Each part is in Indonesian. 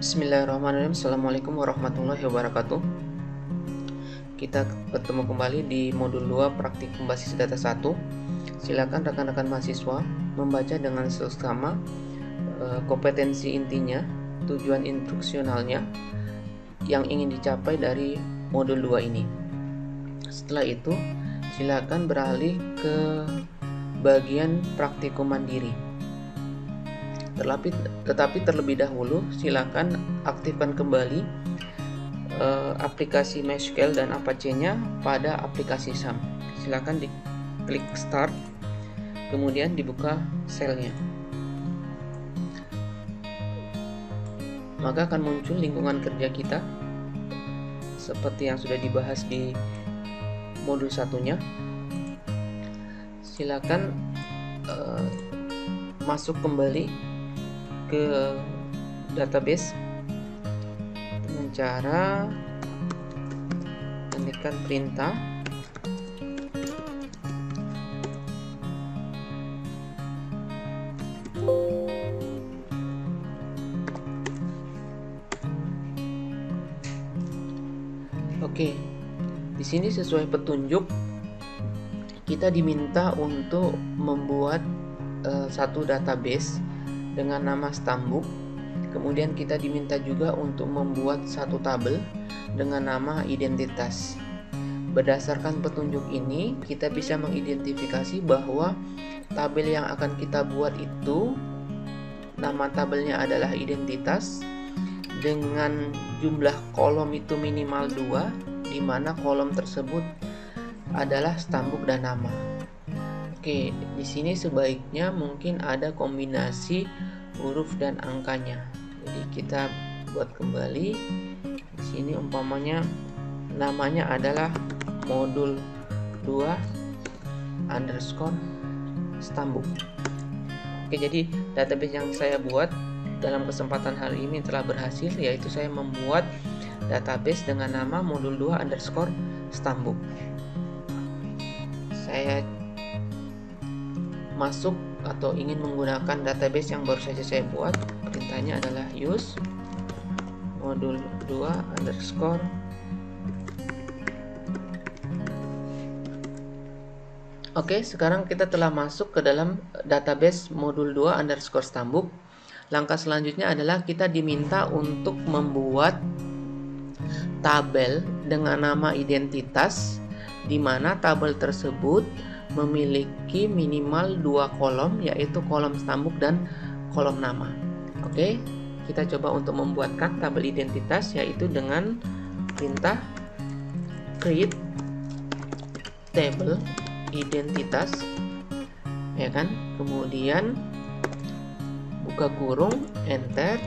Bismillahirrahmanirrahim. Assalamualaikum warahmatullahi wabarakatuh. Kita bertemu kembali di modul 2 praktikum basis data 1. Silakan rekan-rekan mahasiswa membaca dengan seksama kompetensi intinya, tujuan instruksionalnya yang ingin dicapai dari modul 2 ini. Setelah itu, silakan beralih ke bagian praktikum mandiri. Tetapi terlebih dahulu silakan aktifkan kembali aplikasi MySQL dan Apache-nya pada aplikasi SAM. Silakan diklik Start, kemudian dibuka selnya. Maka akan muncul lingkungan kerja kita seperti yang sudah dibahas di modul satunya. Silakan masuk kembali ke database dengan cara mengetikkan perintah Oke, di sini sesuai petunjuk kita diminta untuk membuat satu database dengan nama Stambuk. Kemudian kita diminta juga untuk membuat satu tabel dengan nama identitas. Berdasarkan petunjuk ini, kita bisa mengidentifikasi bahwa tabel yang akan kita buat itu nama tabelnya adalah identitas dengan jumlah kolom itu minimal 2, di mana kolom tersebut adalah Stambuk dan nama. Oke, di sini sebaiknya mungkin ada kombinasi huruf dan angkanya. Jadi kita buat kembali. Di sini umpamanya namanya adalah modul 2 underscore Stambuk. Oke, jadi database yang saya buat dalam kesempatan hari ini telah berhasil, yaitu saya membuat database dengan nama modul 2 underscore Stambuk. Saya masuk atau ingin menggunakan database yang baru saja saya buat. Perintahnya adalah use modul 2 underscore Oke, sekarang kita telah masuk ke dalam database modul 2 underscore Stambuk. Langkah selanjutnya adalah kita diminta untuk membuat tabel dengan nama identitas, di mana tabel tersebut memiliki minimal 2 kolom, yaitu kolom Stambuk dan kolom nama. Oke, kita coba untuk membuatkan tabel identitas, yaitu dengan perintah create table identitas, ya kan? Kemudian buka kurung, enter,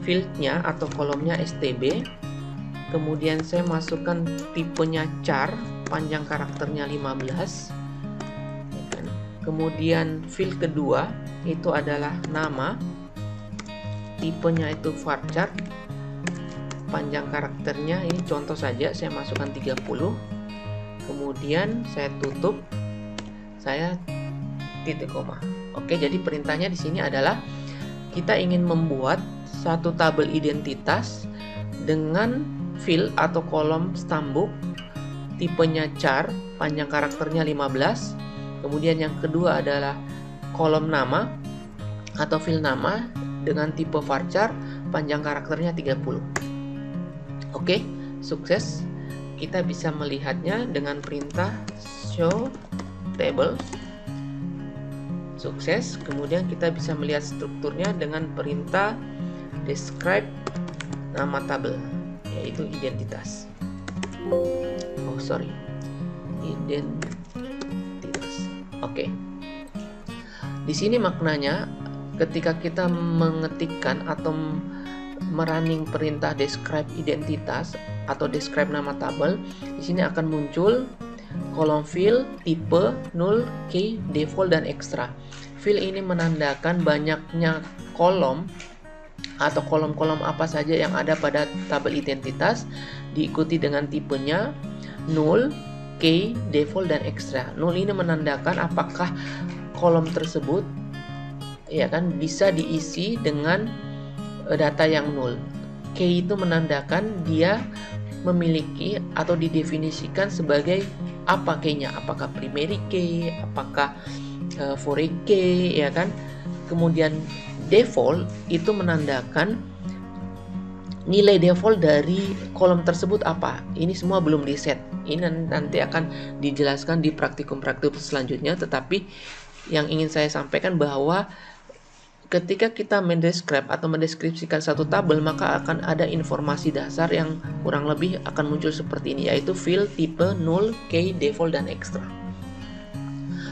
fieldnya atau kolomnya stb. Kemudian saya masukkan tipenya char, panjang karakternya 15, ya kan? Kemudian field kedua itu adalah nama, tipenya itu varchar, panjang karakternya ini contoh saja saya masukkan 30. Kemudian saya tutup, saya titik koma. Oke, jadi perintahnya di sini adalah kita ingin membuat satu tabel identitas dengan field atau kolom Stambuk, tipenya char, panjang karakternya 15. Kemudian yang kedua adalah kolom nama atau field nama dengan tipe varchar, panjang karakternya 30. Oke, sukses. Kita bisa melihatnya dengan perintah show table. Sukses. Kemudian kita bisa melihat strukturnya dengan perintah describe nama tabel, yaitu identitas. Identitas. Oke. Di sini maknanya ketika kita mengetikkan atau merunning perintah describe identitas atau describe nama tabel, di sini akan muncul kolom field, tipe, null, key, default, dan extra. Field ini menandakan banyaknya kolom atau kolom-kolom apa saja yang ada pada tabel identitas, diikuti dengan tipenya null, key, default, dan extra. Null ini menandakan apakah kolom tersebut ya kan bisa diisi dengan data yang null. Key itu menandakan dia memiliki atau didefinisikan sebagai apa key-nya, apakah primary key, apakah foreign key, ya kan. Kemudian default itu menandakan nilai default dari kolom tersebut apa. Ini semua belum di set. Ini nanti akan dijelaskan di praktikum-praktikum selanjutnya. Tetapi yang ingin saya sampaikan bahwa ketika kita mendescribe atau mendeskripsikan satu tabel, maka akan ada informasi dasar yang kurang lebih akan muncul seperti ini, yaitu field, tipe, null, key, default, dan extra.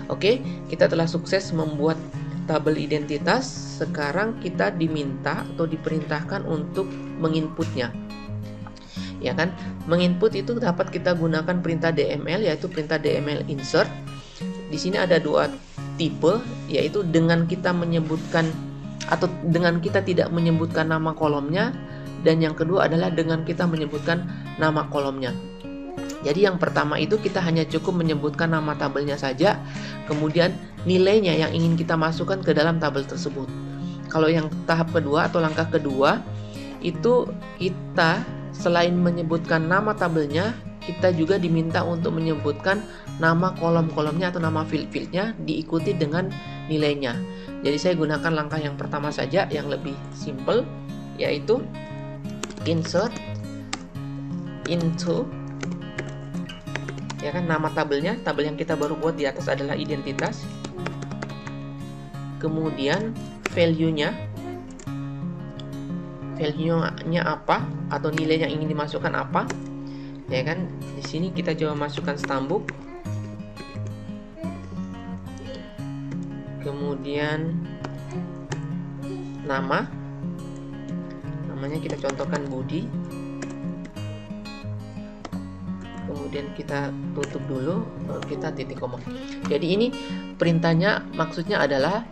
Oke, kita telah sukses membuat tabel identitas. Sekarang kita diminta atau diperintahkan untuk menginputnya, ya kan. Menginput itu dapat kita gunakan perintah DML, yaitu perintah DML insert. Di sini ada dua tipe, yaitu dengan kita menyebutkan atau dengan kita tidak menyebutkan nama kolomnya, dan yang kedua adalah dengan kita menyebutkan nama kolomnya. Jadi yang pertama itu kita hanya cukup menyebutkan nama tabelnya saja, kemudian nilainya yang ingin kita masukkan ke dalam tabel tersebut. Kalau yang tahap kedua atau langkah kedua, itu kita selain menyebutkan nama tabelnya, kita juga diminta untuk menyebutkan nama kolom-kolomnya atau nama field-fieldnya diikuti dengan nilainya. Jadi saya gunakan langkah yang pertama saja yang lebih simple, yaitu insert into, ya kan, nama tabelnya, tabel yang kita baru buat di atas adalah identitas. Kemudian value-nya apa atau nilai yang ingin dimasukkan apa, ya kan. Di sini kita coba masukkan stambuk. Kemudian namanya kita contohkan Budi. Kemudian kita tutup dulu, baru kita titik koma. Jadi ini perintahnya maksudnya adalah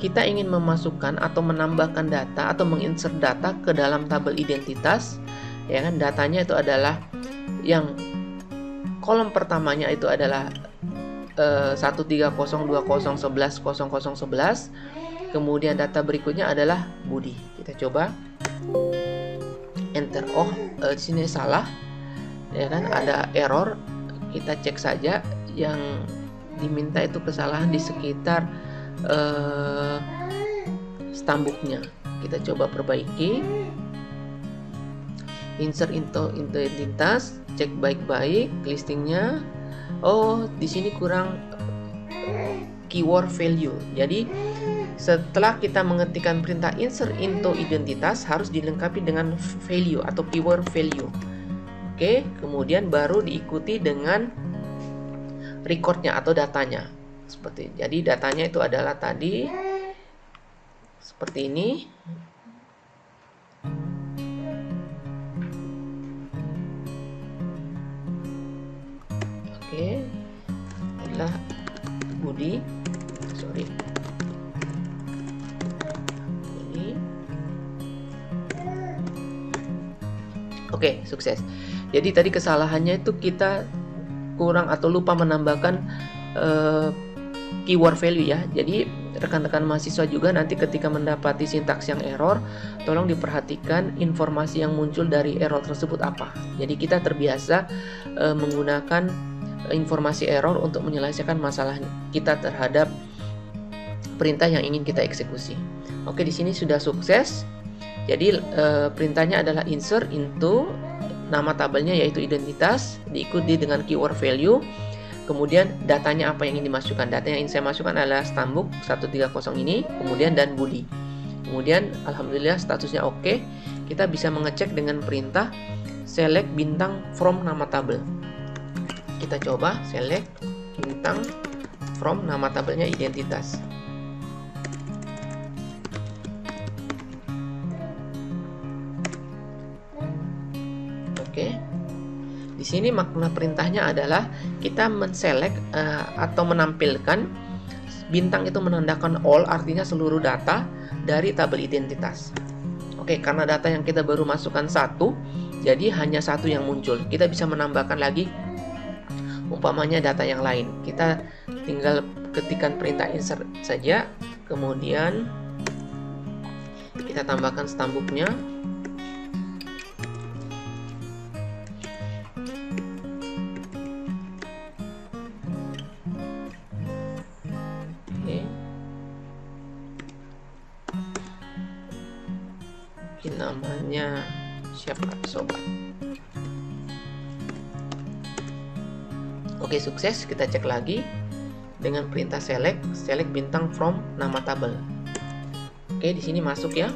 kita ingin memasukkan atau menambahkan data atau menginsert data ke dalam tabel identitas, ya kan. Datanya itu adalah yang kolom pertamanya itu adalah 13020110011. Kemudian data berikutnya adalah Budi. Kita coba enter. Oh, di sini salah, ya kan, ada error. Kita cek saja yang diminta itu kesalahan di sekitar stambuknya. Kita coba perbaiki. Insert into identitas, cek baik-baik listingnya. Oh, di sini kurang keyword value. Jadi setelah kita mengetikkan perintah insert into identitas, harus dilengkapi dengan value atau keyword value. Oke, kemudian baru diikuti dengan recordnya atau datanya. Seperti, jadi datanya itu adalah tadi seperti ini. Oke, adalah Budi. Oke, sukses. Jadi tadi kesalahannya itu kita kurang atau lupa menambahkan keyword value ya. Jadi rekan-rekan mahasiswa juga nanti ketika mendapati sintaks yang error, tolong diperhatikan informasi yang muncul dari error tersebut apa. Jadi kita terbiasa menggunakan informasi error untuk menyelesaikan masalah kita terhadap perintah yang ingin kita eksekusi. Oke, di sini sudah sukses. Jadi perintahnya adalah insert into nama tabelnya yaitu identitas, diikuti dengan keyword value. Kemudian datanya apa yang ingin dimasukkan. Data yang ingin saya masukkan adalah stambuk 130 ini, kemudian dan Budi. Kemudian alhamdulillah statusnya oke. Kita bisa mengecek dengan perintah select bintang from nama tabel. Kita coba select bintang from nama tabelnya identitas. Oke. Di sini makna perintahnya adalah kita menselect atau menampilkan bintang itu menandakan all, artinya seluruh data dari tabel identitas. Oke, karena data yang kita baru masukkan satu, jadi hanya satu yang muncul. Kita bisa menambahkan lagi umpamanya data yang lain. Kita tinggal ketikkan perintah insert saja, kemudian kita kita tambahkan stambuknya. Oke. Ini namanya siapa sobat? Oke, sukses. Kita cek lagi dengan perintah select bintang from nama tabel. Oke, di sini masuk ya.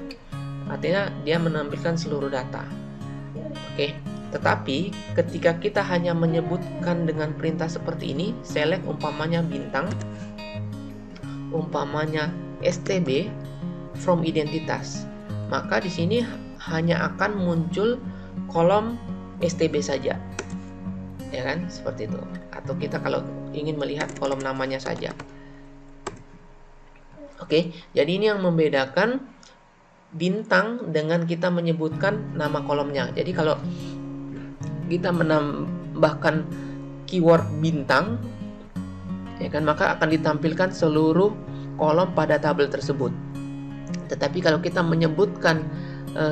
Artinya dia menampilkan seluruh data. Oke, tetapi ketika kita hanya menyebutkan dengan perintah seperti ini, select umpamanya bintang, umpamanya stb from identitas, maka di sini hanya akan muncul kolom stb saja. Ya kan, seperti itu. Atau kita kalau ingin melihat kolom namanya saja. Oke, jadi ini yang membedakan bintang dengan kita menyebutkan nama kolomnya. Jadi kalau kita menambahkan keyword bintang, ya kan, maka akan ditampilkan seluruh kolom pada tabel tersebut. Tetapi kalau kita menyebutkan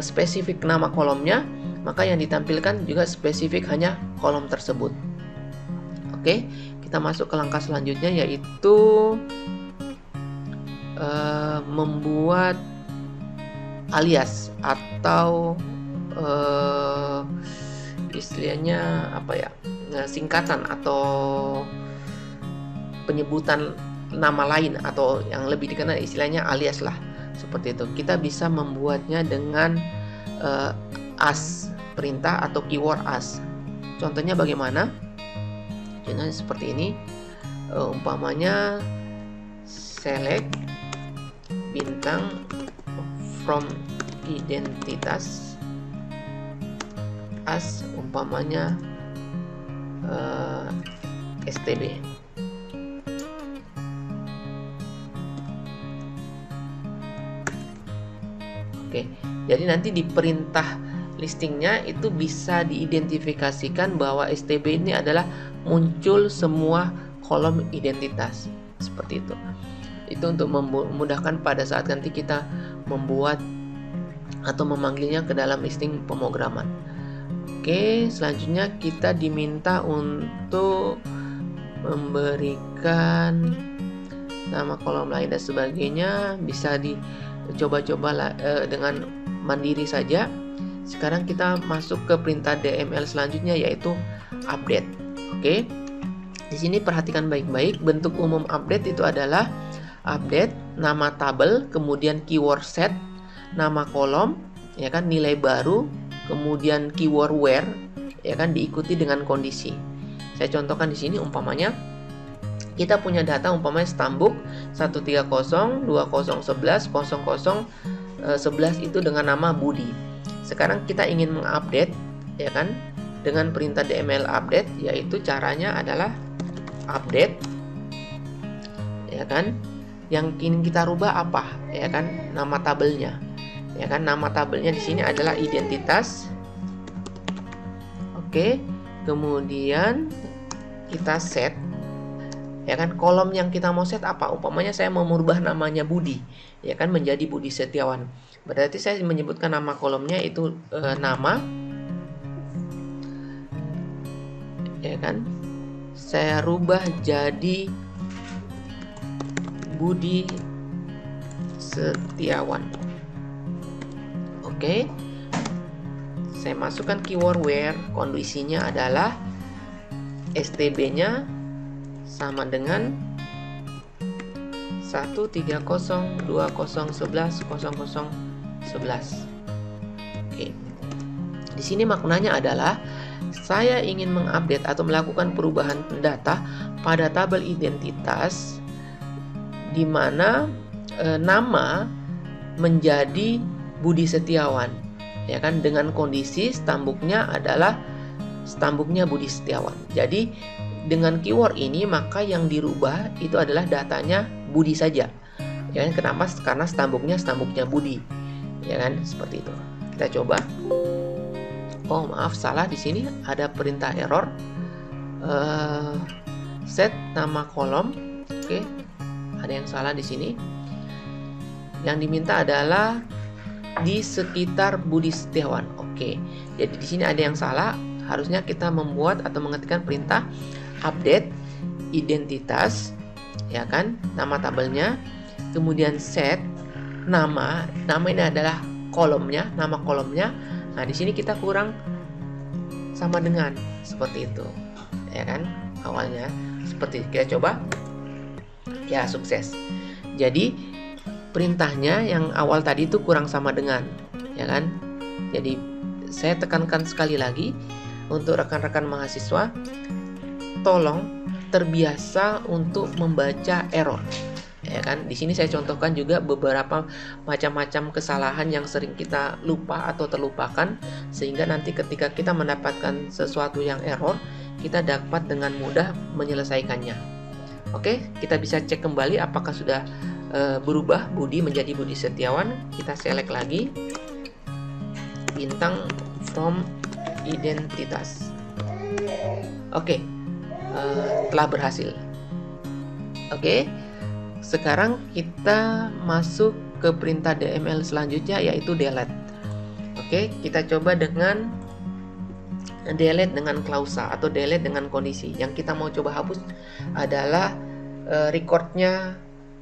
spesifik nama kolomnya, maka yang ditampilkan juga spesifik hanya kolom tersebut. Oke, kita masuk ke langkah selanjutnya, yaitu membuat alias atau istilahnya apa ya, singkatan atau penyebutan nama lain, atau yang lebih dikenal istilahnya alias lah, seperti itu. Kita bisa membuatnya dengan as, perintah atau keyword as. Contohnya bagaimana? Contohnya seperti ini, umpamanya select bintang from identitas as, umpamanya stb. Oke, jadi nanti di perintah listingnya itu bisa diidentifikasikan bahwa stb ini adalah muncul semua kolom identitas, seperti itu. Itu untuk memudahkan pada saat nanti kita membuat atau memanggilnya ke dalam listing pemrograman. Oke, selanjutnya kita diminta untuk memberikan nama kolom lain dan sebagainya. Bisa dicoba-coba dengan mandiri saja. Sekarang kita masuk ke perintah DML selanjutnya, yaitu update. Oke, di sini perhatikan baik-baik. Bentuk umum update itu adalah update, nama tabel, kemudian keyword set, nama kolom, ya kan, nilai baru, kemudian keyword where, ya kan, diikuti dengan kondisi. Saya contohkan di sini, umpamanya kita punya data umpamanya stambuk 130 20 11 00 11 itu dengan nama Budi. Sekarang kita ingin mengupdate, ya kan, dengan perintah DML update, yaitu caranya adalah update, ya kan. Yang ingin kita rubah apa, ya kan, nama tabelnya, ya kan. Nama tabelnya di sini adalah identitas. Oke, kemudian kita set, ya kan, kolom yang kita mau set apa. Umpamanya saya mau merubah namanya Budi, ya kan, menjadi Budi Setiawan. Berarti saya menyebutkan nama kolomnya itu nama, ya kan, saya rubah jadi Budi Setiawan. Oke, saya masukkan keyword where, kondisinya adalah stb-nya sama dengan 130 20 11 00 11. Oke, di sini maknanya adalah saya ingin mengupdate atau melakukan perubahan data pada tabel identitas di mana nama menjadi Budi Setiawan, ya kan, dengan kondisi stambuknya adalah stambuknya Budi Setiawan. Jadi dengan keyword ini maka yang dirubah itu adalah datanya Budi saja, ya kan. Kenapa? Karena stambuknya Budi, ya kan, seperti itu. Kita coba. Oh maaf, salah, di sini ada perintah error. Set nama kolom. Oke, ada yang salah di sini. Yang diminta adalah di sekitar Budi Setiawan. Oke, jadi di sini ada yang salah. Harusnya kita membuat atau mengetikkan perintah update identitas, ya kan, nama tabelnya, kemudian set nama ini adalah kolomnya, nama kolomnya. Nah, di sini kita kurang sama dengan seperti itu, ya kan, awalnya seperti kita coba, ya sukses. Jadi perintahnya yang awal tadi itu kurang sama dengan, ya kan. Jadi saya tekankan sekali lagi untuk rekan-rekan mahasiswa, tolong terbiasa untuk membaca error, ya kan. Di sini saya contohkan juga beberapa macam-macam kesalahan yang sering kita lupa atau terlupakan, sehingga nanti ketika kita mendapatkan sesuatu yang error, kita dapat dengan mudah menyelesaikannya. Oke, kita bisa cek kembali apakah sudah berubah Budi menjadi Budi Setiawan. Kita select lagi bintang from identitas. Oke, telah berhasil. Oke, sekarang kita masuk ke perintah DML selanjutnya, yaitu delete. Oke, kita coba dengan delete dengan klausa atau delete dengan kondisi. Yang kita mau coba hapus adalah recordnya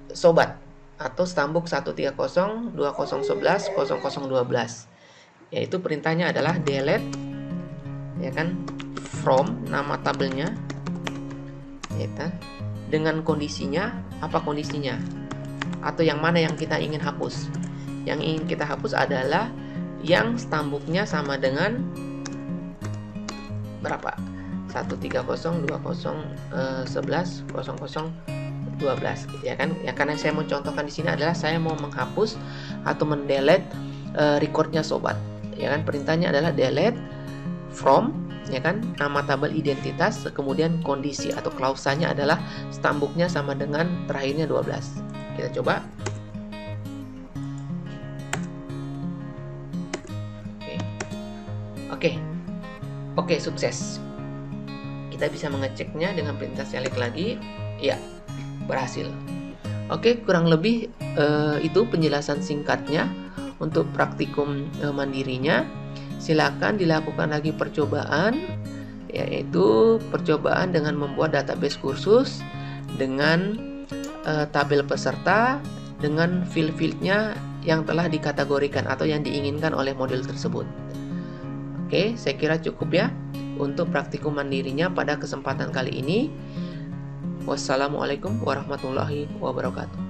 sobat atau stambuk 130.2011.0012, yaitu perintahnya adalah delete, ya kan, from nama tabelnya, ya kan, dengan kondisinya. Apa kondisinya? Atau yang mana yang kita ingin hapus? Yang ingin kita hapus adalah yang stambuknya sama dengan berapa? 130.2011.0012, ya kan? Ya, karena saya mau contohkan di sini adalah saya mau menghapus atau mendelete recordnya sobat, ya kan. Perintahnya adalah delete from, ya kan, nama tabel identitas, kemudian kondisi atau klausanya adalah stambuknya sama dengan terakhirnya 12. Kita coba. Oke, sukses. Kita bisa mengeceknya dengan perintah select lagi. Ya, berhasil. Oke, kurang lebih itu penjelasan singkatnya untuk praktikum mandirinya. Silakan dilakukan lagi percobaan, yaitu percobaan dengan membuat database kursus dengan tabel peserta dengan field-fieldnya yang telah dikategorikan atau yang diinginkan oleh modul tersebut. Oke, saya kira cukup ya untuk praktikum mandirinya pada kesempatan kali ini. Wassalamualaikum warahmatullahi wabarakatuh.